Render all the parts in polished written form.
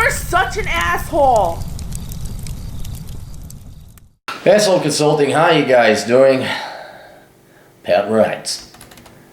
You're such an asshole. Asshole Consulting, how you guys doing? Pat writes,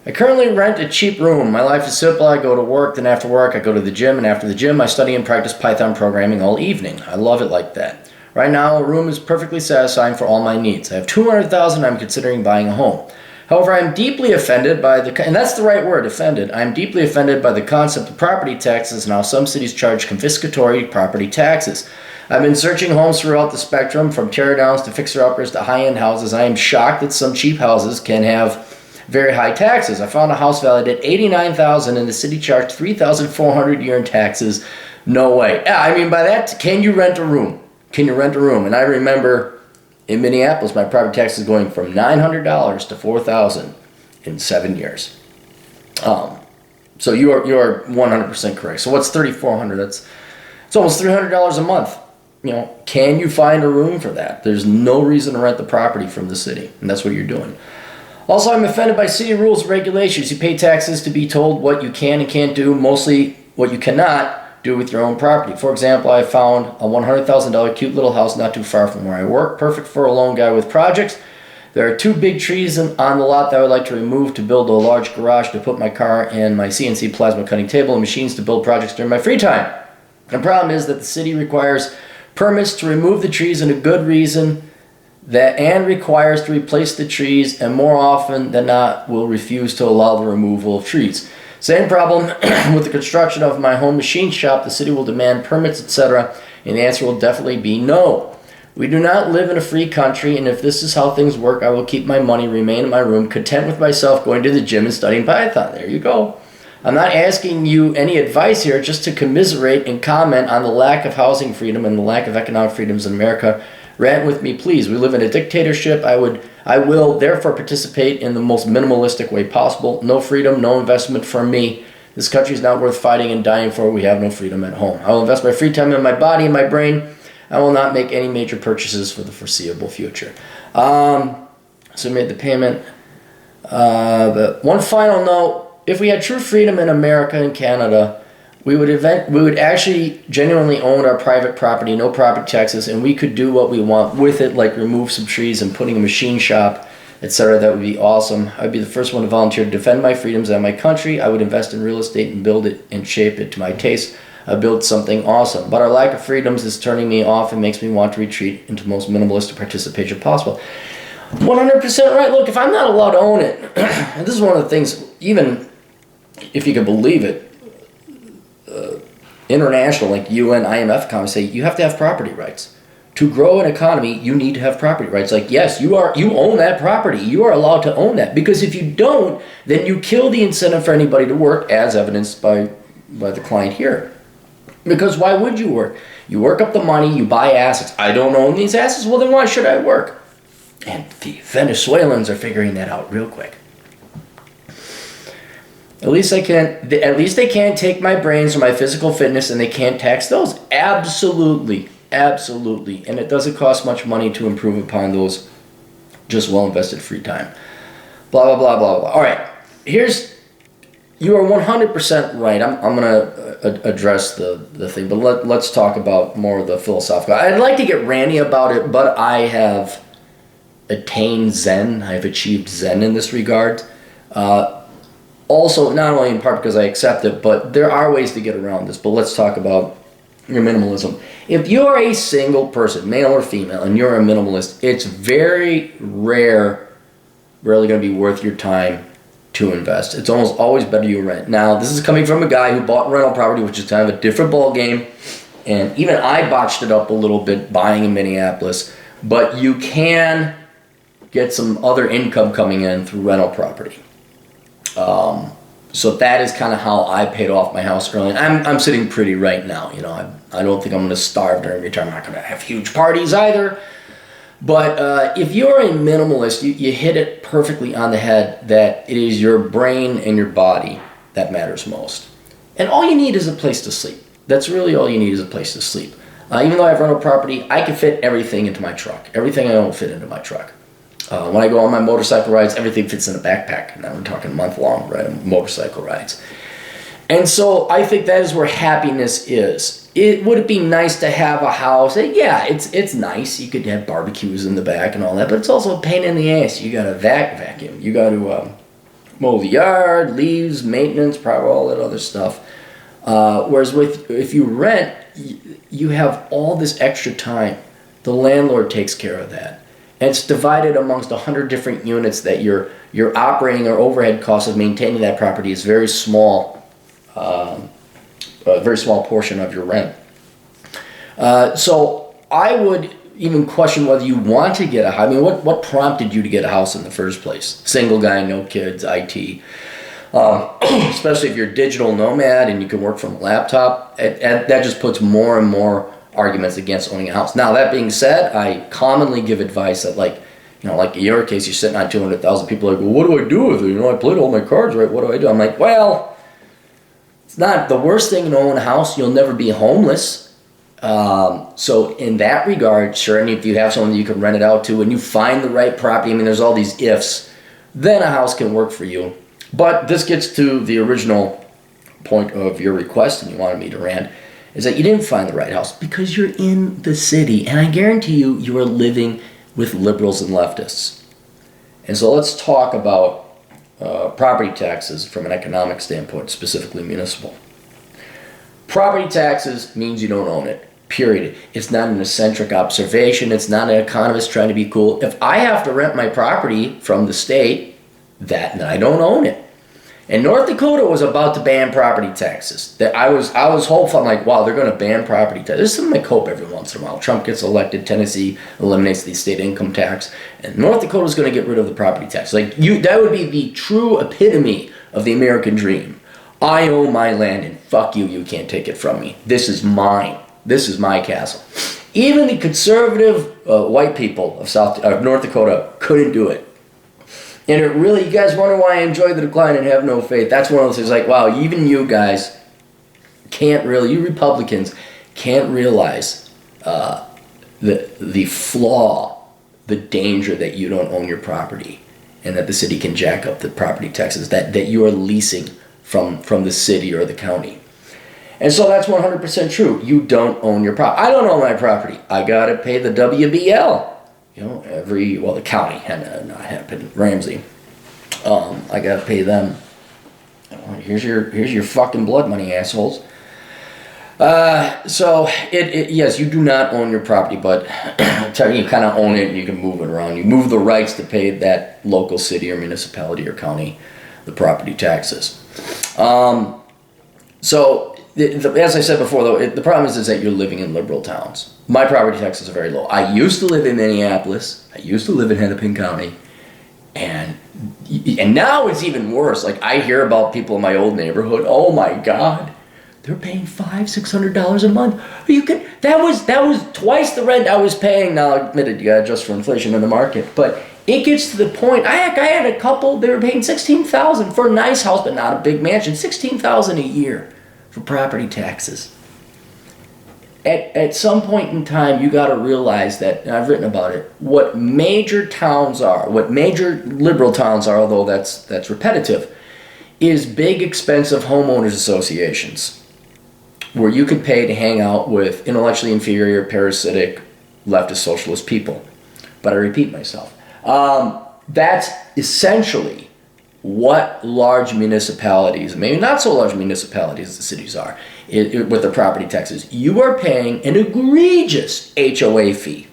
I currently rent a cheap room. My life is simple. I go to work, then after work I go to the gym, and after the gym I study and practice Python programming all evening. I love it like that. Right now, a room is perfectly satisfying for all my needs. I have $200,000. I'm considering buying a home. However, I'm deeply offended by and that's the right word, offended. I'm deeply offended by the concept of property taxes and how some cities charge confiscatory property taxes. I've been searching homes throughout the spectrum, from tear-downs to fixer-uppers to high-end houses. I am shocked that some cheap houses can have very high taxes. I found a house valued at $89,000 and the city charged $3,400 a year in taxes. No way. Yeah, I mean, by that, can you rent a room? Can you rent a room? And I remember in Minneapolis, my property tax is going from $900 to $4,000 in 7 years. So you are 100% correct. So what's $3,400? It's almost $300 a month. You know, can you find a room for that? There's no reason to rent the property from the city, and that's what you're doing. Also, I'm offended by city rules and regulations. You pay taxes to be told what you can and can't do, mostly what you cannot do with your own property. For example, I found a $100,000 cute little house not too far from where I work, perfect for a lone guy with projects. There are 2 big trees on the lot that I would like to remove to build a large garage to put my car and my CNC plasma cutting table and machines to build projects during my free time. The problem is that the city requires permits to remove the trees and a good reason and requires to replace the trees, and more often than not will refuse to allow the removal of trees. Same problem with the construction of my home machine shop. The city will demand permits, etc., and the answer will definitely be no. We do not live in a free country, and if this is how things work, I will keep my money, remain in my room, content with myself going to the gym and studying Python. There you go. I'm not asking you any advice here, just to commiserate and comment on the lack of housing freedom and the lack of economic freedoms in America. Rant with me, please. We live in a dictatorship. I will therefore participate in the most minimalistic way possible. No freedom, no investment from me. This country is not worth fighting and dying for. We have no freedom at home. I will invest my free time in my body and my brain. I will not make any major purchases for the foreseeable future. So I made the payment. But one final note. If we had true freedom in America and Canada, we would actually genuinely own our private property, no property taxes, and we could do what we want with it, like remove some trees and putting a machine shop, etc. That would be awesome. I'd be the first one to volunteer to defend my freedoms and my country. I would invest in real estate and build it and shape it to my taste. I'd build something awesome. But our lack of freedoms is turning me off and makes me want to retreat into the most minimalistic participation possible. 100% right. Look, if I'm not allowed to own it, and this is one of the things, even if you can believe it, international, like UN, IMF comments say you have to have property rights. To grow an economy, you need to have property rights. Like, yes, you own that property. You are allowed to own that. Because if you don't, then you kill the incentive for anybody to work, as evidenced by the client here. Because why would you work? You work up the money, you buy assets. I don't own these assets, well then why should I work? And the Venezuelans are figuring that out real quick. At least they can't take my brains or my physical fitness, and they can't tax those. Absolutely, absolutely. And it doesn't cost much money to improve upon those just well-invested free time. Blah, blah, blah, blah, blah. All right, you are 100% right. I'm going to address the thing, but let's talk about more of the philosophical. I'd like to get ranty about it, but I have attained Zen. I've achieved Zen in this regard. Also, not only in part because I accept it, but there are ways to get around this. But let's talk about your minimalism. If you're a single person, male or female, and you're a minimalist, it's rarely going to be worth your time to invest. It's almost always better you rent. Now, this is coming from a guy who bought rental property, which is kind of a different ball game. And even I botched it up a little bit buying in Minneapolis. But you can get some other income coming in through rental property. So that is kind of how I paid off my house early. I'm sitting pretty right now. You know, I don't think I'm going to starve during retirement. I'm not going to have huge parties either. But if you're a minimalist, you hit it perfectly on the head that it is your brain and your body that matters most. And all you need is a place to sleep. That's really all you need is a place to sleep. Even though I have rental property, I can fit everything into my truck. Everything I don't fit into my truck. When I go on my motorcycle rides, everything fits in a backpack. Now we're talking month-long motorcycle rides. And so I think that is where happiness is. would it be nice to have a house? Yeah, it's nice. You could have barbecues in the back and all that, but it's also a pain in the ass. You got to vacuum. You got to mow the yard, leaves, maintenance, probably all that other stuff. Whereas if you rent, you have all this extra time. The landlord takes care of that. And it's divided amongst 100 different units that your operating or overhead cost of maintaining that property is very small. A very small portion of your rent. So I would even question whether you want to get a house. I mean, what prompted you to get a house in the first place? Single guy, no kids, IT. Especially if you're a digital nomad and you can work from a laptop, that just puts more and more arguments against owning a house. Now, that being said, I commonly give advice that, like in your case, you're sitting on 200,000. People are like, well, what do I do with it? I played all my cards right. What do I do? I'm like, well, it's not the worst thing to own a house. You'll never be homeless. So in that regard, sure, and if you have someone that you can rent it out to and you find the right property, I mean, there's all these ifs, then a house can work for you. But this gets to the original point of your request, and you wanted me to rant, is that you didn't find the right house because you're in the city. And I guarantee you are living with liberals and leftists. And so let's talk about property taxes from an economic standpoint, specifically municipal. Property taxes means you don't own it, period. It's not an eccentric observation. It's not an economist trying to be cool. If I have to rent my property from the state, then I don't own it. And North Dakota was about to ban property taxes. That I was hopeful. I'm like, wow, they're going to ban property taxes. This is something I hope every once in a while. Trump gets elected, Tennessee eliminates the state income tax, and North Dakota is going to get rid of the property tax. That would be the true epitome of the American dream. I own my land, and fuck you, you can't take it from me. This is mine. This is my castle. Even the conservative white people of North Dakota couldn't do it. And it really, you guys wonder why I enjoy the decline and have no faith. That's one of those things like, wow, even you guys you Republicans can't realize the flaw, the danger that you don't own your property and that the city can jack up the property taxes that you are leasing from the city or the county. And so that's 100% true. You don't own your property. I don't own my property. I got to pay the WBL. The county, not Hennepin, Ramsey. I gotta pay them. Here's your fucking blood money, assholes. So yes, you do not own your property, but you kind of own it and you can move it around. You move the rights to pay that local city or municipality or county the property taxes. As I said before, though, the problem is that you're living in liberal towns. My property taxes are very low. I used to live in Minneapolis. I used to live in Hennepin County. And now it's even worse. Like, I hear about people in my old neighborhood. Oh, my God. They're paying $500-600 a month. That was twice the rent I was paying. Now, admitted, you got to adjust for inflation in the market. But it gets to the point. I had a couple. They were paying $16,000 for a nice house, but not a big mansion. $16,000 a year for property taxes. At some point in time, you got to realize that, and I've written about it, what major liberal towns are, although that's repetitive, is big, expensive homeowners associations where you could pay to hang out with intellectually inferior, parasitic, leftist, socialist people. But I repeat myself. That's essentially what large municipalities, maybe not so large municipalities as the cities are, with their property taxes. You are paying an egregious HOA fee.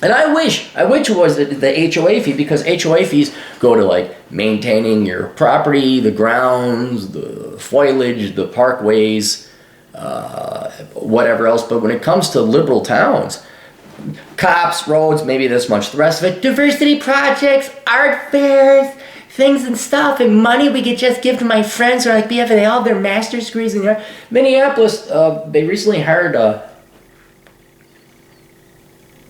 And I wish it was the HOA fee, because HOA fees go to like maintaining your property, the grounds, the foliage, the parkways, whatever else. But when it comes to liberal towns, cops, roads, maybe this much. The rest of it, diversity projects, art fairs, things and stuff, and money we could just give to my friends, or like BF, they all have their master's degrees in there. Minneapolis, they recently hired a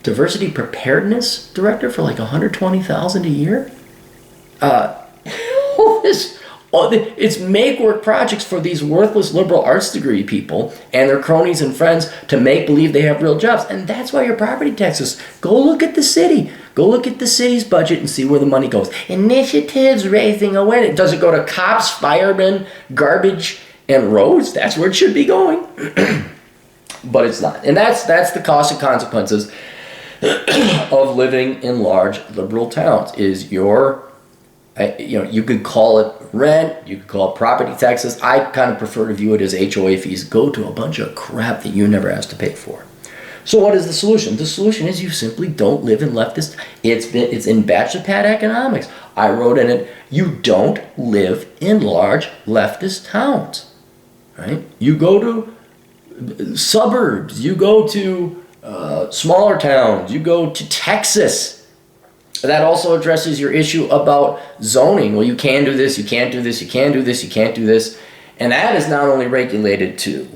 diversity preparedness director for like $120,000 a year. It's make-work projects for these worthless liberal arts degree people and their cronies and friends to make believe they have real jobs. And that's why your property taxes. Go look at the city. Go look at the city's budget and see where the money goes. Initiatives raising awareness. Does it go to cops, firemen, garbage, and roads? That's where it should be going. but it's not. And that's the cost and consequences of living in large liberal towns. Is you could call it rent, you could call it property taxes. I kind of prefer to view it as HOA fees. Go to a bunch of crap that you never asked to pay for. So what is the solution? The solution is you simply don't live in leftist. It's in Bachelor Pad Economics. I wrote in it, you don't live in large leftist towns, right? You go to suburbs, you go to smaller towns, you go to Texas. That also addresses your issue about zoning. Well, you can do this, you can't do this, you can do this, you can't do this. And that is not only regulated to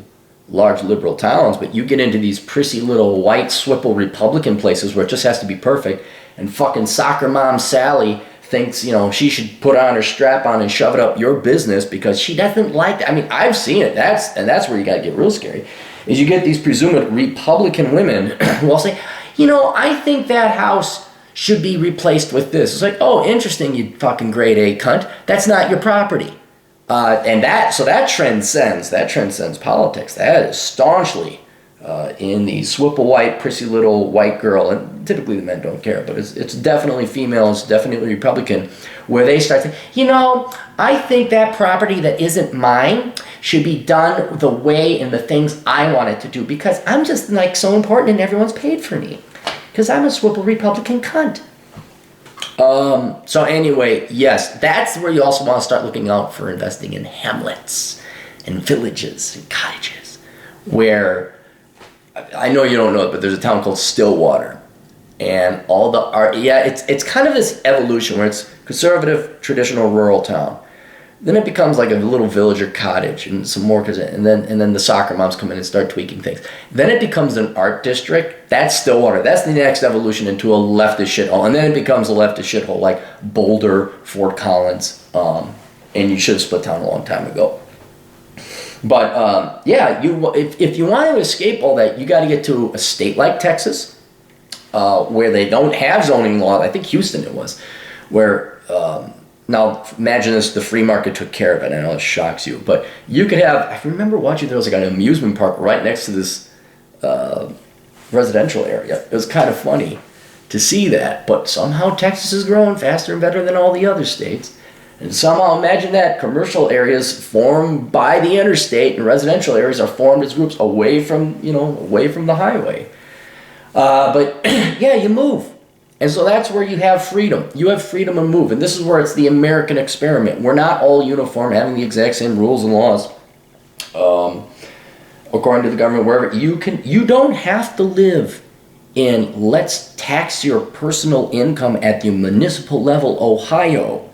large liberal towns, but you get into these prissy little white swipple Republican places where it just has to be perfect, and fucking soccer mom Sally thinks, she should put on her strap on and shove it up your business because she doesn't like that. I mean, I've seen it. That's where you gotta get real scary, is you get these presumed Republican women who will say, I think that house should be replaced with this. It's like, oh, interesting, you fucking grade A cunt. That's not your property. And that transcends politics. That is staunchly in the swipple white, prissy little white girl, and typically the men don't care, but it's definitely female, it's definitely Republican, where they start saying, I think that property that isn't mine should be done the way and the things I want it to do because I'm just like so important and everyone's paid for me. Because I'm a swipple Republican cunt. So anyway, yes, that's where you also want to start looking out for investing in hamlets and villages and cottages, where, I know you don't know it, but there's a town called Stillwater. And all the art, it's kind of this evolution where it's conservative, traditional, rural town. Then it becomes like a little village or cottage and some more, and then the soccer moms come in and start tweaking things. Then it becomes an art district. That's Stillwater. That's the next evolution into a leftist shithole. And then it becomes a leftist shithole like Boulder, Fort Collins, and you should have split town a long time ago. But if you want to escape all that, you got to get to a state like Texas, where they don't have zoning law. I think Houston it was, where now imagine this: the free market took care of it. I know it shocks you, but you could have. I remember watching there was like an amusement park right next to this residential area. It was kind of funny to see that, but somehow Texas is growing faster and better than all the other states. And somehow imagine that commercial areas formed by the interstate and residential areas are formed as groups away from the highway. But yeah, you move. And so that's where you have freedom. You have freedom to move. And this is where it's the American experiment. We're not all uniform, having the exact same rules and laws. According to the government, wherever you don't have to live in, let's tax your personal income at the municipal level, Ohio.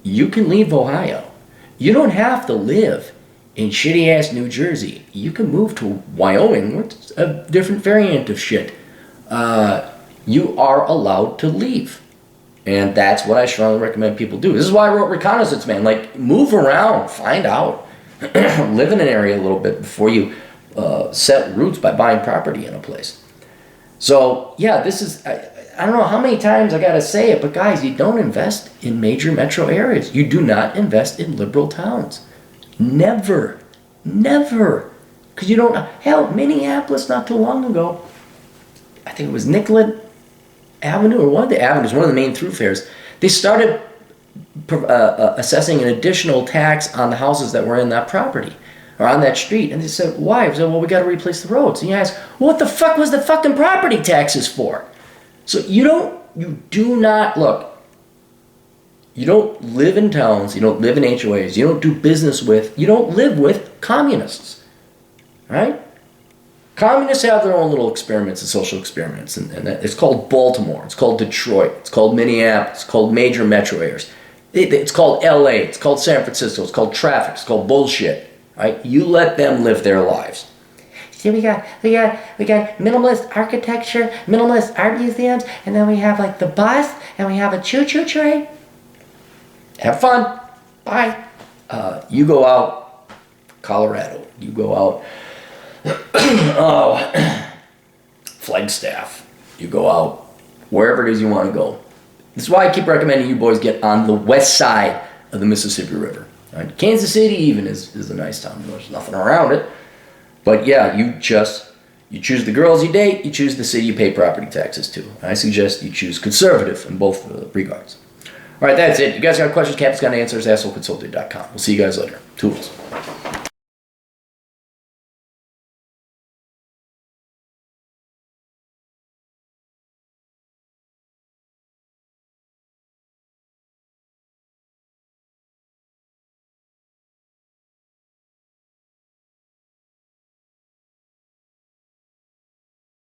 You can leave Ohio. You don't have to live in shitty-ass New Jersey. You can move to Wyoming, which is a different variant of shit. You are allowed to leave. And that's what I strongly recommend people do. This is why I wrote Reconnaissance Man. Like, move around, find out. Live in an area a little bit before you set roots by buying property in a place. So, yeah, this is... I don't know how many times I got to say it, but guys, you don't invest in major metro areas. You do not invest in liberal towns. Never. Never. Because you don't... Hell, Minneapolis not too long ago, I think it was Nicollet Avenue, or one of the avenues, one of the main thoroughfares, they started assessing an additional tax on the houses that were in that property, or on that street. And they said, why? I said, well, we got to replace the roads. And you ask, well, what the fuck was the fucking property taxes for? So you do not live in towns, you don't live in HOAs, you don't do business with, you don't live with communists, right? Communists have their own little experiments and social experiments, and it's called Baltimore, it's called Detroit, it's called Minneapolis, it's called major metro areas, it's called LA, it's called San Francisco, it's called traffic, it's called bullshit, right? You let them live their lives. See, we got minimalist architecture, minimalist art museums, and then we have like the bus, and we have a choo-choo train. Have fun. Bye. You go out, Colorado. You go out, Flagstaff. You go out, wherever it is you want to go. This is why I keep recommending you boys get on the west side of the Mississippi River. Right? Kansas City even is a nice town. There's nothing around it. But yeah, you just You choose the girls you date, you choose the city you pay property taxes to. I suggest you choose conservative in both regards. All right, that's it. You guys got questions, Cappy's got answers, assholeconsulting.com. We'll see you guys later. Tools.